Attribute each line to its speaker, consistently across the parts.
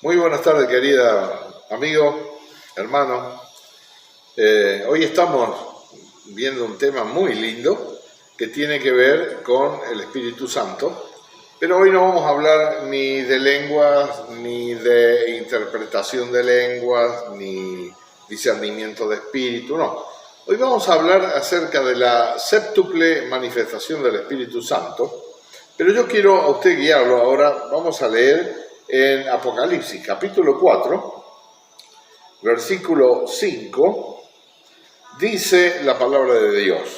Speaker 1: Muy buenas tardes, querida amigo, hermano. Hoy estamos viendo un tema muy lindo que tiene que ver con el Espíritu Santo, pero hoy no vamos a hablar ni de lenguas, ni de interpretación de lenguas, ni discernimiento de espíritu, no. Hoy vamos a hablar acerca de la séptuple manifestación del Espíritu Santo, pero yo quiero a usted guiarlo ahora. Vamos a leer en Apocalipsis, capítulo 4, versículo 5, dice la palabra de Dios: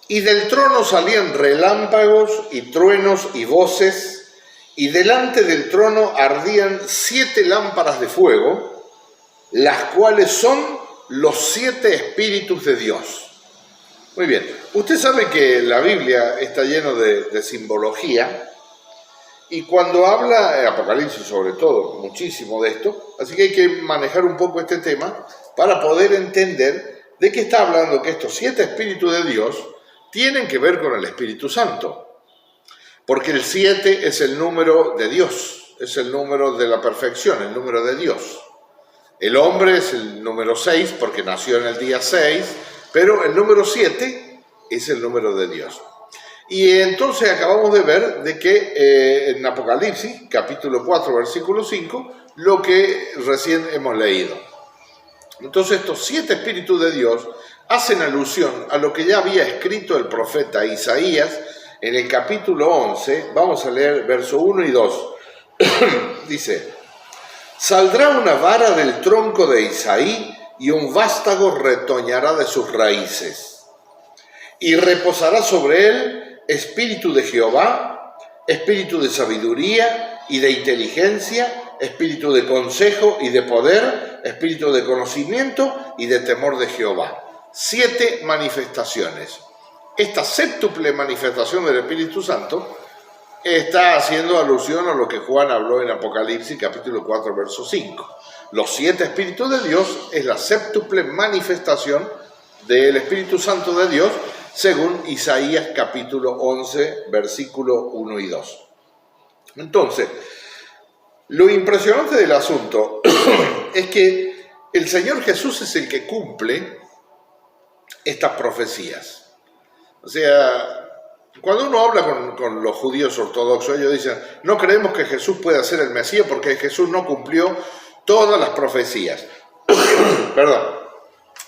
Speaker 1: y del trono salían relámpagos y truenos y voces, y delante del trono ardían 7 lámparas de fuego, las cuales son los 7 espíritus de Dios. Muy bien, usted sabe que la Biblia está llena de simbología, y cuando habla Apocalipsis sobre todo, muchísimo de esto, así que hay que manejar un poco este tema para poder entender de qué está hablando, que estos 7 espíritus de Dios tienen que ver con el Espíritu Santo, porque el 7 es el número de Dios, es el número de la perfección, el número de Dios. El hombre es el número 6 porque nació en el día 6, pero el número 7 es el número de Dios. Y entonces acabamos de ver de que en Apocalipsis, capítulo 4, versículo 5, lo que recién hemos leído. Entonces estos 7 espíritus de Dios hacen alusión a lo que ya había escrito el profeta Isaías en el capítulo 11. Vamos a leer verso 1 y 2. Dice: saldrá una vara del tronco de Isaí y un vástago retoñará de sus raíces. Y reposará sobre él espíritu de Jehová, espíritu de sabiduría y de inteligencia, espíritu de consejo y de poder, espíritu de conocimiento y de temor de Jehová. 7 manifestaciones. Esta séptuple manifestación del Espíritu Santo está haciendo alusión a lo que Juan habló en Apocalipsis capítulo 4, verso 5. Los 7 espíritus de Dios es la séptuple manifestación del Espíritu Santo de Dios, según Isaías capítulo 11, versículo 1 y 2. Entonces, lo impresionante del asunto es que el Señor Jesús es el que cumple estas profecías. O sea, cuando uno habla con los judíos ortodoxos, ellos dicen: no creemos que Jesús pueda ser el Mesías porque Jesús no cumplió todas las profecías. Perdón.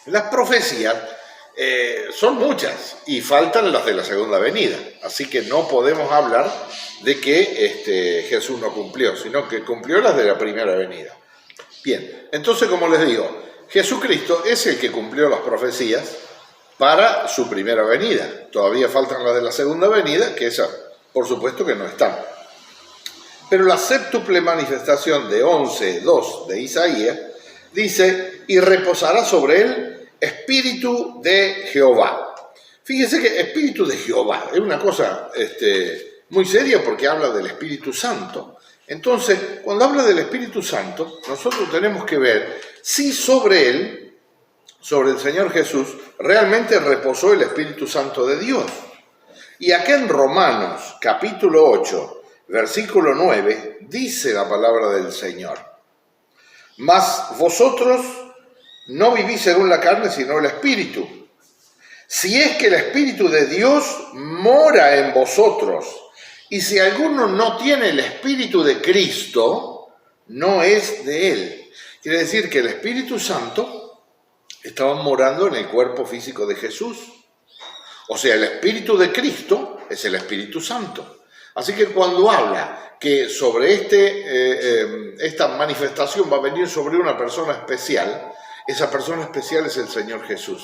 Speaker 1: Las profecías son muchas y faltan las de la segunda venida, así que no podemos hablar de que Jesús no cumplió, sino que cumplió las de la primera venida. Bien, entonces, como les digo, Jesucristo es el que cumplió las profecías para su primera venida. Todavía faltan las de la segunda venida, que esas por supuesto que no están. Pero la séptuple manifestación de 11:2 de Isaías dice: y reposará sobre él espíritu de Jehová. Fíjense que espíritu de Jehová es una cosa muy seria, porque habla del Espíritu Santo. Entonces, cuando habla del Espíritu Santo, nosotros tenemos que ver si sobre él, sobre el Señor Jesús, realmente reposó el Espíritu Santo de Dios. Y acá en Romanos, capítulo 8, versículo 9, dice la palabra del Señor: mas vosotros no vivís según la carne, sino el Espíritu. Si es que el Espíritu de Dios mora en vosotros, y si alguno no tiene el Espíritu de Cristo, no es de él. Quiere decir que el Espíritu Santo estaba morando en el cuerpo físico de Jesús. O sea, el Espíritu de Cristo es el Espíritu Santo. Así que cuando habla que sobre esta manifestación va a venir sobre una persona especial, esa persona especial es el Señor Jesús,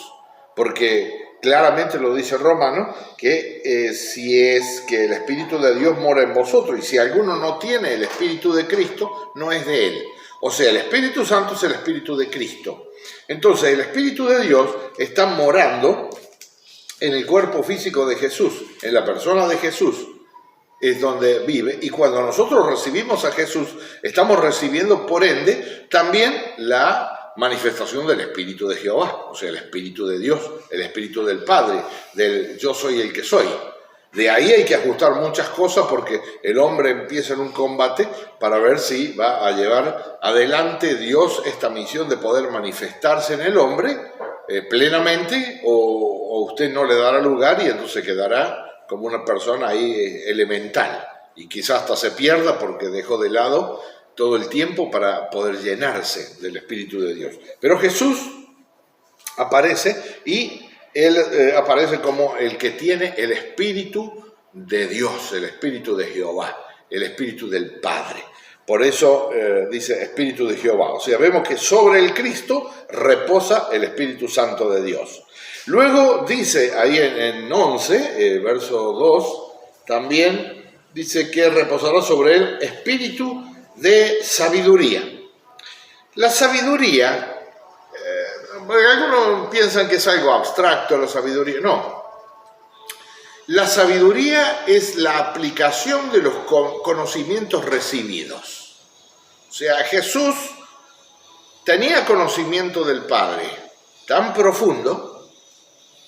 Speaker 1: porque claramente lo dice Romano, que si es que el Espíritu de Dios mora en vosotros, y si alguno no tiene el Espíritu de Cristo, no es de él. O sea, el Espíritu Santo es el Espíritu de Cristo. Entonces, el Espíritu de Dios está morando en el cuerpo físico de Jesús, en la persona de Jesús es donde vive, y cuando nosotros recibimos a Jesús, estamos recibiendo, por ende, también la manifestación del Espíritu de Jehová, o sea, el Espíritu de Dios, el Espíritu del Padre, del yo soy el que soy. De ahí hay que ajustar muchas cosas porque el hombre empieza en un combate para ver si va a llevar adelante Dios esta misión de poder manifestarse en el hombre plenamente o usted no le dará lugar y entonces quedará como una persona ahí elemental y quizás hasta se pierda porque dejó de lado todo el tiempo para poder llenarse del Espíritu de Dios. Pero Jesús aparece y Él aparece como el que tiene el Espíritu de Dios, el Espíritu de Jehová, el Espíritu del Padre. Por eso dice Espíritu de Jehová. O sea, vemos que sobre el Cristo reposa el Espíritu Santo de Dios. Luego dice ahí en 11, verso 2, también dice que reposará sobre él Espíritu de sabiduría. La sabiduría... algunos piensan que es algo abstracto la sabiduría. No. La sabiduría es la aplicación de los conocimientos recibidos. O sea, Jesús tenía conocimiento del Padre tan profundo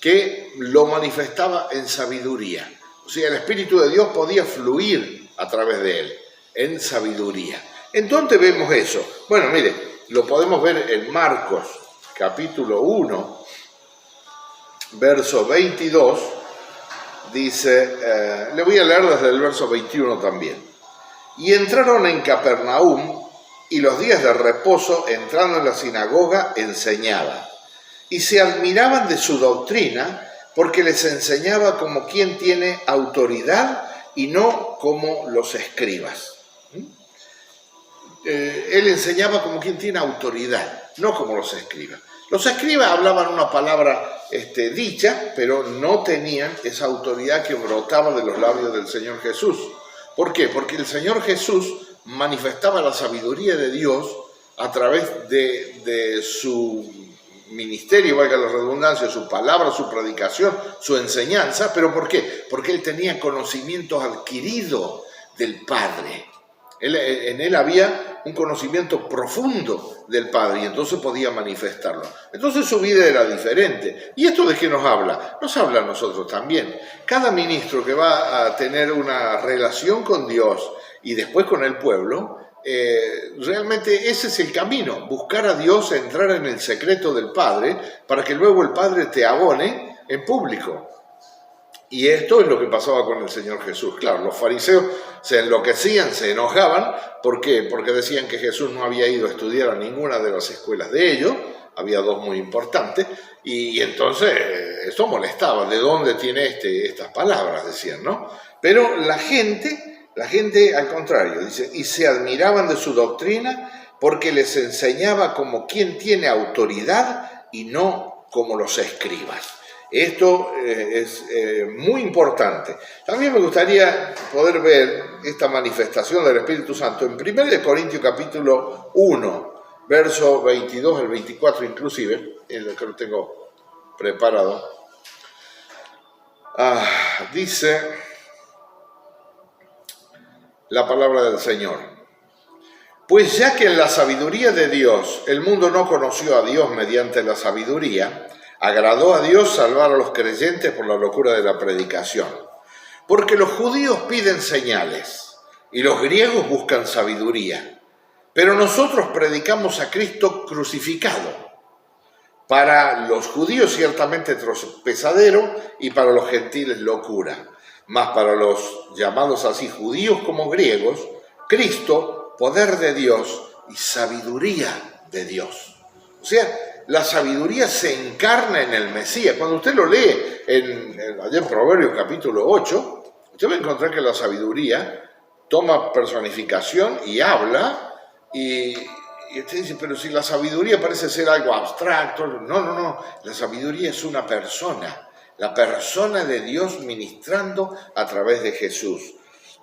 Speaker 1: que lo manifestaba en sabiduría. O sea, el Espíritu de Dios podía fluir a través de él, en sabiduría. Entonces vemos eso. Bueno, mire, lo podemos ver en Marcos, capítulo 1, verso 22, dice, le voy a leer desde el verso 21 también. Y entraron en Capernaum, y los días de reposo, entrando en la sinagoga, enseñaba. Y se admiraban de su doctrina, porque les enseñaba como quien tiene autoridad y no como los escribas. Él enseñaba como quien tiene autoridad, no como los escribas. Los escribas hablaban una palabra dicha, pero no tenían esa autoridad que brotaba de los labios del Señor Jesús. ¿Por qué? Porque el Señor Jesús manifestaba la sabiduría de Dios a través de su ministerio, valga la redundancia, su palabra, su predicación, su enseñanza. ¿Pero por qué? Porque él tenía conocimiento adquirido del Padre. En él había un conocimiento profundo del Padre y entonces podía manifestarlo. Entonces su vida era diferente. ¿Y esto de qué nos habla? Nos habla a nosotros también. Cada ministro que va a tener una relación con Dios y después con el pueblo, realmente ese es el camino. Buscar a Dios, entrar en el secreto del Padre para que luego el Padre te abone en público. Y esto es lo que pasaba con el Señor Jesús. Claro, los fariseos se enloquecían, se enojaban. ¿Por qué? Porque decían que Jesús no había ido a estudiar a ninguna de las escuelas de ellos. Había dos muy importantes. Y entonces esto molestaba. ¿De dónde tiene estas palabras? Decían, ¿no? Pero la gente al contrario, dice, y se admiraban de su doctrina porque les enseñaba como quien tiene autoridad y no como los escribas. Esto es muy importante. También me gustaría poder ver esta manifestación del Espíritu Santo en 1 Corintios capítulo 1, verso 22 al 24 inclusive, en lo que lo tengo preparado. Dice la palabra del Señor. Pues ya que en la sabiduría de Dios el mundo no conoció a Dios mediante la sabiduría, agradó a Dios salvar a los creyentes por la locura de la predicación. Porque los judíos piden señales y los griegos buscan sabiduría. Pero nosotros predicamos a Cristo crucificado. Para los judíos ciertamente tropezadero y para los gentiles locura. Mas para los llamados así judíos como griegos, Cristo, poder de Dios y sabiduría de Dios. O sea, la sabiduría se encarna en el Mesías. Cuando usted lo lee allá en Proverbios capítulo 8, usted va a encontrar que la sabiduría toma personificación y habla, y usted dice, pero si la sabiduría parece ser algo abstracto. No, la sabiduría es una persona, la persona de Dios ministrando a través de Jesús.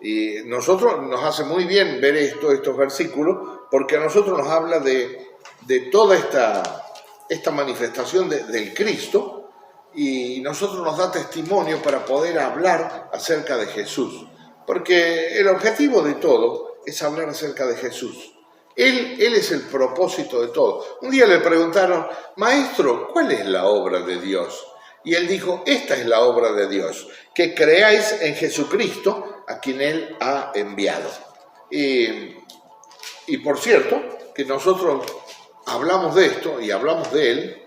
Speaker 1: Y nosotros nos hace muy bien ver estos versículos, porque a nosotros nos habla de toda esta manifestación del Cristo, y nosotros nos da testimonio para poder hablar acerca de Jesús, porque el objetivo de todo es hablar acerca de Jesús. Él es el propósito de todo. Un día le preguntaron, maestro, ¿cuál es la obra de Dios? Y él dijo, esta es la obra de Dios, que creáis en Jesucristo, a quien él ha enviado. Y por cierto, que nosotros hablamos de esto y hablamos de él,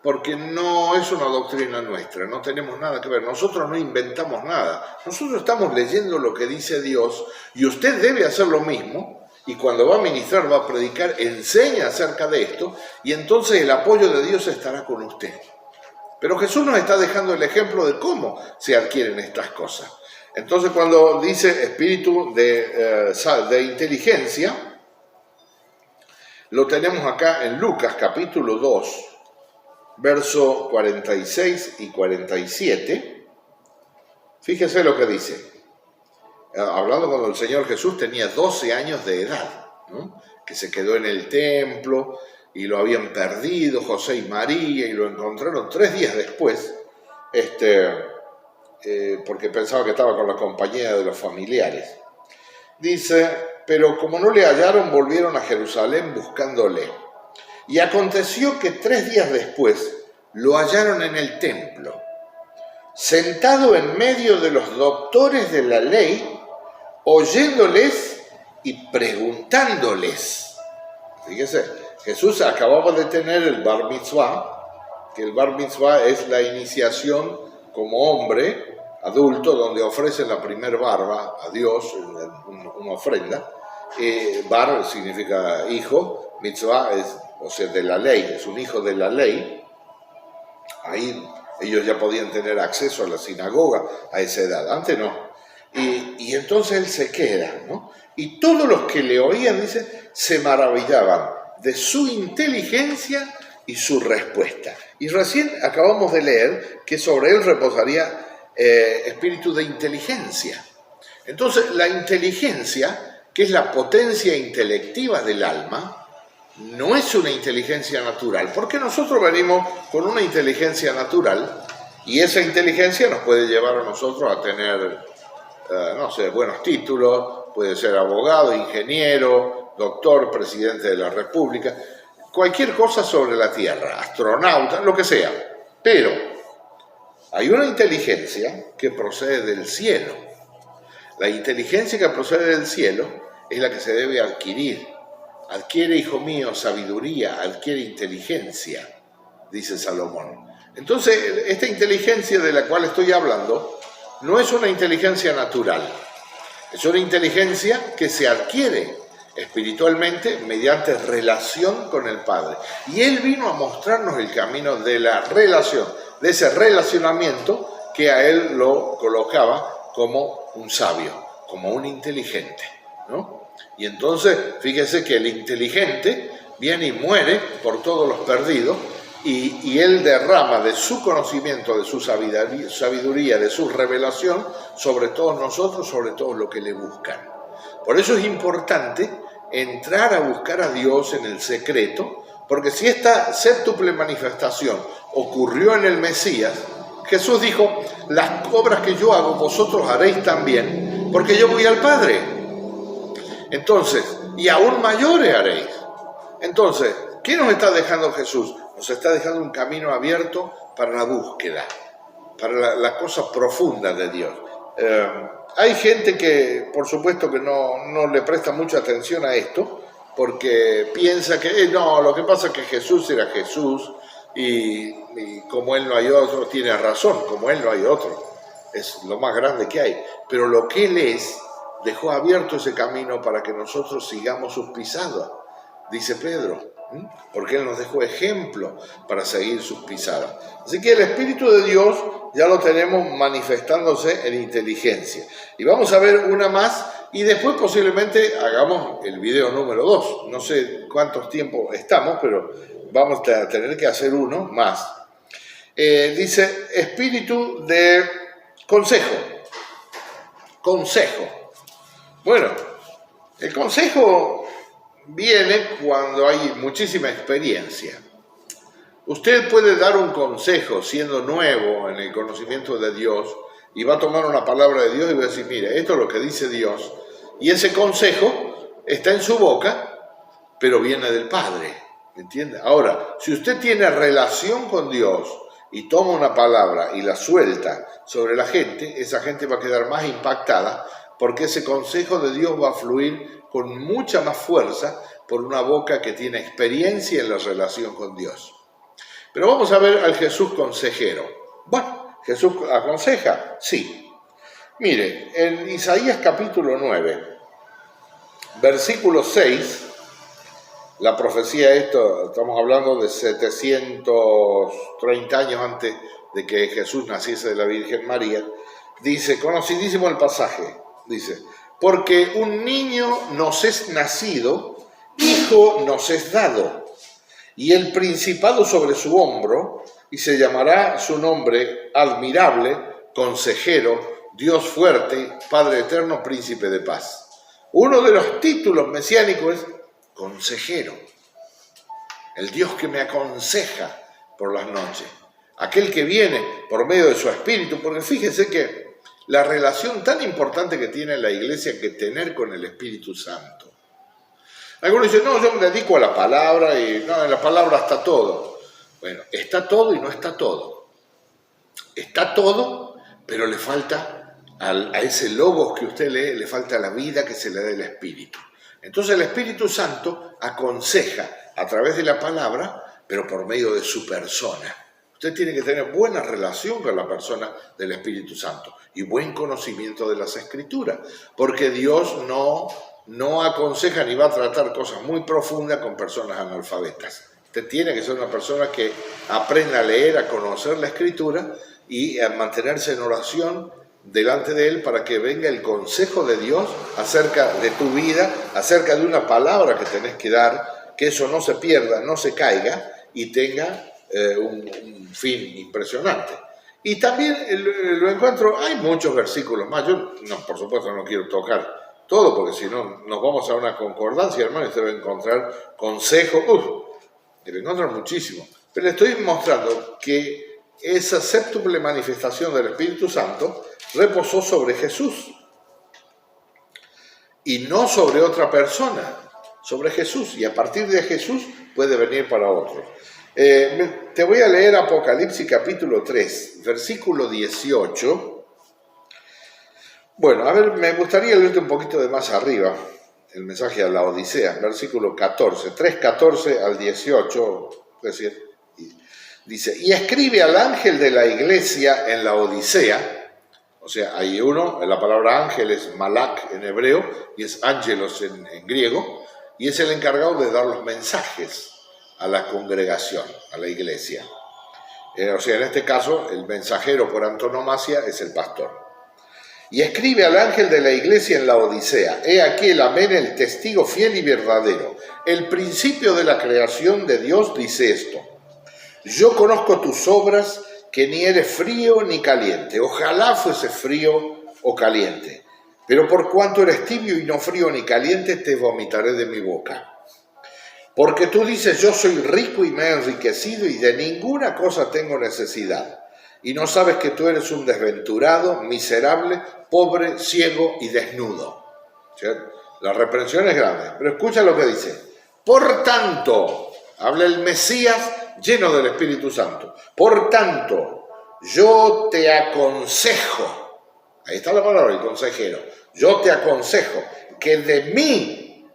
Speaker 1: porque no es una doctrina nuestra, no tenemos nada que ver, nosotros no inventamos nada, nosotros estamos leyendo lo que dice Dios, y usted debe hacer lo mismo, y cuando va a ministrar, va a predicar, enseña acerca de esto, y entonces el apoyo de Dios estará con usted. Pero Jesús nos está dejando el ejemplo de cómo se adquieren estas cosas. Entonces cuando dice espíritu de inteligencia, lo tenemos acá en Lucas capítulo 2, verso 46 y 47. Fíjese lo que dice. Hablando cuando el Señor Jesús tenía 12 años de edad, ¿no? Que se quedó en el templo y lo habían perdido José y María y lo encontraron 3 días después, porque pensaba que estaba con la compañía de los familiares. Dice, pero como no le hallaron, volvieron a Jerusalén buscándole. Y aconteció que 3 días después lo hallaron en el templo, sentado en medio de los doctores de la ley, oyéndoles y preguntándoles. Fíjese, Jesús acababa de tener el Bar Mitzvah, que el Bar Mitzvah es la iniciación como hombre adulto, donde ofrecen la primer barba a Dios, una ofrenda. Bar significa hijo, Mitzvah es, o sea, de la ley, es un hijo de la ley. Ahí ellos ya podían tener acceso a la sinagoga a esa edad, antes no. Y entonces él se queda, ¿no? Y todos los que le oían, dice, se maravillaban de su inteligencia y su respuesta. Y recién acabamos de leer que sobre él reposaría espíritu de inteligencia. Entonces, la inteligencia, que es la potencia intelectiva del alma, no es una inteligencia natural, porque nosotros venimos con una inteligencia natural y esa inteligencia nos puede llevar a nosotros a tener, no sé, buenos títulos, puede ser abogado, ingeniero, doctor, presidente de la República, cualquier cosa sobre la Tierra, astronauta, lo que sea. Pero hay una inteligencia que procede del cielo. La inteligencia que procede del cielo es la que se debe adquirir. Adquiere, hijo mío, sabiduría, adquiere inteligencia, dice Salomón. Entonces, esta inteligencia de la cual estoy hablando no es una inteligencia natural, es una inteligencia que se adquiere espiritualmente mediante relación con el Padre. Y Él vino a mostrarnos el camino de la relación, de ese relacionamiento que a Él lo colocaba como un sabio, como un inteligente, ¿no? Y entonces, fíjese que el inteligente viene y muere por todos los perdidos y Él derrama de su conocimiento, de su sabiduría, de su revelación sobre todos nosotros, sobre todos los que le buscan. Por eso es importante entrar a buscar a Dios en el secreto, porque si esta séptuple manifestación ocurrió en el Mesías, Jesús dijo, las obras que yo hago vosotros haréis también, porque yo voy al Padre. Entonces, y aún mayores haréis. Entonces, ¿qué nos está dejando Jesús? Nos está dejando un camino abierto para la búsqueda, para la cosa profunda de Dios. Hay gente que, por supuesto, que no le presta mucha atención a esto, porque piensa que, no, lo que pasa es que Jesús era Jesús, y como Él no hay otro, tiene razón, como Él no hay otro, es lo más grande que hay. Pero lo que Él es, dejó abierto ese camino para que nosotros sigamos sus pisadas, dice Pedro, porque Él nos dejó ejemplo para seguir sus pisadas. Así que el Espíritu de Dios ya lo tenemos manifestándose en inteligencia. Y vamos a ver una más y después posiblemente hagamos el video número 2. No sé cuántos tiempos estamos, pero vamos a tener que hacer uno más. Dice Espíritu de consejo. Consejo. Bueno, el consejo viene cuando hay muchísima experiencia. Usted puede dar un consejo siendo nuevo en el conocimiento de Dios y va a tomar una palabra de Dios y va a decir, mire, esto es lo que dice Dios. Y ese consejo está en su boca, pero viene del Padre, ¿me entiende? Ahora, si usted tiene relación con Dios y toma una palabra y la suelta sobre la gente, esa gente va a quedar más impactada porque ese consejo de Dios va a fluir con mucha más fuerza por una boca que tiene experiencia en la relación con Dios. Pero vamos a ver al Jesús consejero. Bueno, ¿Jesús aconseja? Sí. Mire, en Isaías capítulo 9, versículo 6, la profecía, estamos hablando de 730 años antes de que Jesús naciese de la Virgen María, dice, conocidísimo el pasaje, dice, porque un niño nos es nacido, hijo nos es dado, y el principado sobre su hombro, y se llamará su nombre admirable, consejero, Dios fuerte, Padre eterno, príncipe de paz. Uno de los títulos mesiánicos es consejero, el Dios que me aconseja por las noches, aquel que viene por medio de su espíritu, porque fíjese que la relación tan importante que tiene la iglesia que tener con el Espíritu Santo. Algunos dicen, no, yo me dedico a la palabra y no, en la palabra está todo. Bueno, está todo y no está todo. Está todo, pero le falta a ese logos que usted lee, le falta la vida que se le da el Espíritu. Entonces el Espíritu Santo aconseja a través de la palabra, pero por medio de su persona. Usted tiene que tener buena relación con la persona del Espíritu Santo y buen conocimiento de las Escrituras, porque Dios no aconseja ni va a tratar cosas muy profundas con personas analfabetas. Usted tiene que ser una persona que aprenda a leer, a conocer la Escritura y a mantenerse en oración delante de Él para que venga el consejo de Dios acerca de tu vida, acerca de una palabra que tenés que dar, que eso no se pierda, no se caiga y tenga un fin impresionante. Y también lo encuentro, hay muchos versículos más, yo por supuesto no quiero tocar todo porque si no nos vamos a una concordancia, hermano, y usted va a encontrar consejos, le encuentro muchísimo, pero le estoy mostrando que esa séptuple manifestación del Espíritu Santo reposó sobre Jesús y no sobre otra persona, sobre Jesús, y a partir de Jesús puede venir para otros. Te voy a leer Apocalipsis capítulo 3, versículo 18. Bueno, a ver, me gustaría leerte un poquito de más arriba, el mensaje a la Odisea, versículo 14, 3:14 al 18, es decir, dice, y escribe al ángel de la iglesia en la Odisea, o sea, hay uno, la palabra ángel es malak en hebreo y es ángelos en griego, y es el encargado de dar los mensajes a la congregación, a la iglesia. O sea, en este caso, el mensajero por antonomasia es el pastor. Y escribe al ángel de la iglesia en la Odisea, he aquí el amén, el testigo fiel y verdadero. El principio de la creación de Dios dice esto, yo conozco tus obras, que ni eres frío ni caliente, ojalá fuese frío o caliente, pero por cuanto eres tibio y no frío ni caliente, te vomitaré de mi boca. Porque tú dices, yo soy rico y me he enriquecido y de ninguna cosa tengo necesidad. Y no sabes que tú eres un desventurado, miserable, pobre, ciego y desnudo. ¿Cierto? La reprensión es grande, pero escucha lo que dice. Por tanto, habla el Mesías lleno del Espíritu Santo. Por tanto, yo te aconsejo, ahí está la palabra, el consejero, yo te aconsejo que de mí,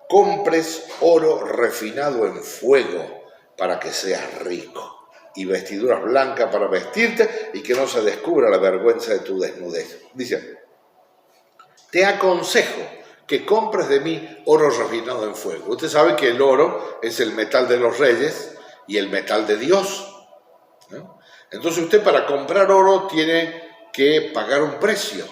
Speaker 1: compres oro refinado en fuego para que seas rico y vestiduras blancas para vestirte y que no se descubra la vergüenza de tu desnudez. Dice, te aconsejo que compres de mí oro refinado en fuego. Usted sabe que el oro es el metal de los reyes y el metal de Dios, ¿no? Entonces usted para comprar oro tiene que pagar un precio.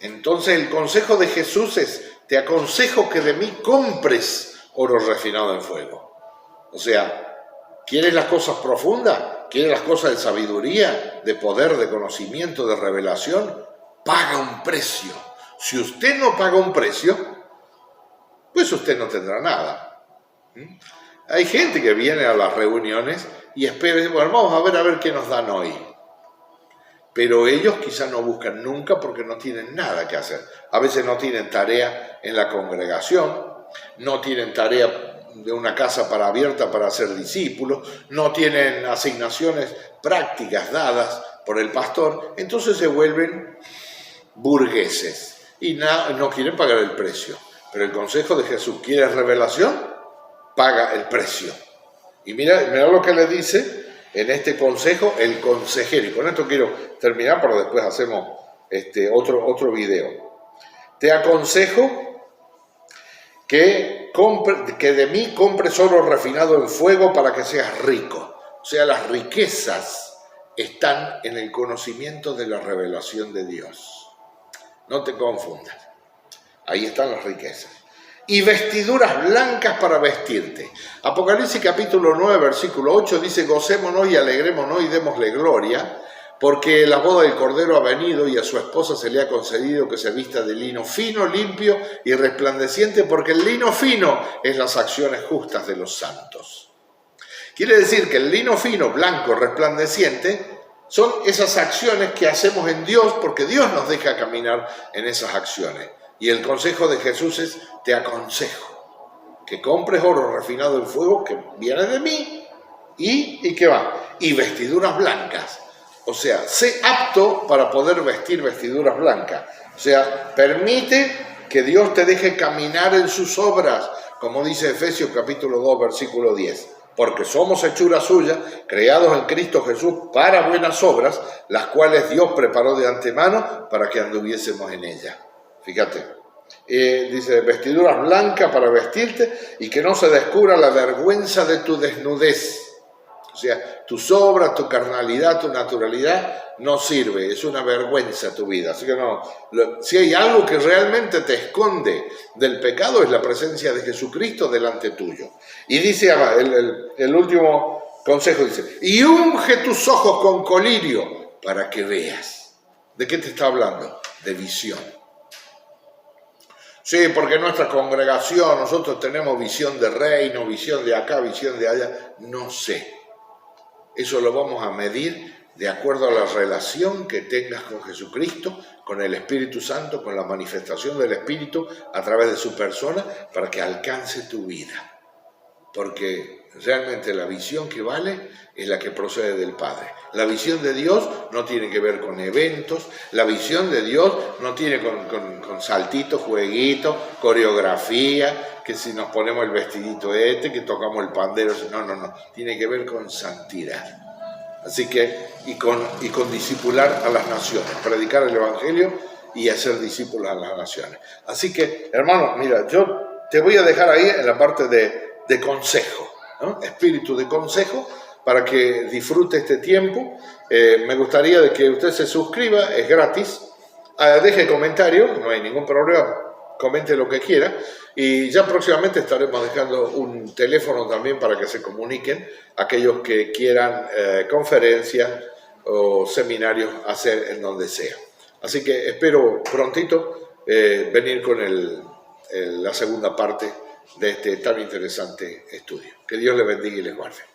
Speaker 1: Entonces el consejo de Jesús es, te aconsejo que de mí compres oro refinado en fuego. O sea, ¿quieres las cosas profundas? ¿Quieres las cosas de sabiduría, de poder, de conocimiento, de revelación? Paga un precio. Si usted no paga un precio, pues usted no tendrá nada. Hay gente que viene a las reuniones y espera, bueno, vamos a ver qué nos dan hoy. Pero ellos quizás no buscan nunca porque no tienen nada que hacer. A veces no tienen tarea en la congregación, no tienen tarea de una casa abierta para hacer discípulos, no tienen asignaciones prácticas dadas por el pastor, entonces se vuelven burgueses y no quieren pagar el precio. Pero el consejo de Jesús: ¿quieres revelación? Paga el precio. Y mira lo que le dice en este consejo el consejero. Y con esto quiero terminar, pero después hacemos otro video. Te aconsejo que de mí compres oro refinado en fuego para que seas rico. O sea, las riquezas están en el conocimiento de la revelación de Dios. No te confundas. Ahí están las riquezas. Y vestiduras blancas para vestirte. Apocalipsis capítulo 9, versículo 8 dice: gocémonos y alegrémonos y démosle gloria, porque la boda del Cordero ha venido y a su esposa se le ha concedido que se vista de lino fino, limpio y resplandeciente, porque el lino fino es las acciones justas de los santos. Quiere decir que el lino fino, blanco, resplandeciente, son esas acciones que hacemos en Dios, porque Dios nos deja caminar en esas acciones. Y el consejo de Jesús es: te aconsejo que compres oro refinado en fuego, que viene de mí, y ¿qué va? Y vestiduras blancas. O sea, sé apto para poder vestir vestiduras blancas. O sea, permite que Dios te deje caminar en sus obras, como dice Efesios capítulo 2, versículo 10. Porque somos hechura suya, creados en Cristo Jesús para buenas obras, las cuales Dios preparó de antemano para que anduviésemos en ellas. Fíjate, dice: vestiduras blancas para vestirte y que no se descubra la vergüenza de tu desnudez. O sea, tus obras, tu carnalidad, tu naturalidad no sirve, es una vergüenza tu vida. Así que no, si hay algo que realmente te esconde del pecado, es la presencia de Jesucristo delante tuyo. Y dice el último consejo, dice: y unge tus ojos con colirio para que veas. ¿De qué te está hablando? De visión. Sí, porque en nuestra congregación nosotros tenemos visión de reino, visión de acá, visión de allá. No sé. Eso lo vamos a medir de acuerdo a la relación que tengas con Jesucristo, con el Espíritu Santo, con la manifestación del Espíritu a través de su persona, para que alcance tu vida. Porque realmente la visión que vale es la que procede del Padre. La visión de Dios no tiene que ver con eventos, la visión de Dios no tiene con saltitos, jueguitos, coreografía, que si nos ponemos el vestidito que tocamos el pandero, no, tiene que ver con santidad. Así que, y con discipular a las naciones, predicar el Evangelio y hacer discípulos a las naciones. Así que, hermano, mira, yo te voy a dejar ahí en la parte de consejo, ¿no? Espíritu de consejo, para que disfrute este tiempo. Me gustaría de que usted se suscriba, es gratis. Deje comentarios, no hay ningún problema, comente lo que quiera. Y ya próximamente estaremos dejando un teléfono también para que se comuniquen aquellos que quieran conferencias o seminarios hacer en donde sea. Así que espero prontito venir con la segunda parte de este tan interesante estudio. Que Dios les bendiga y les guarde.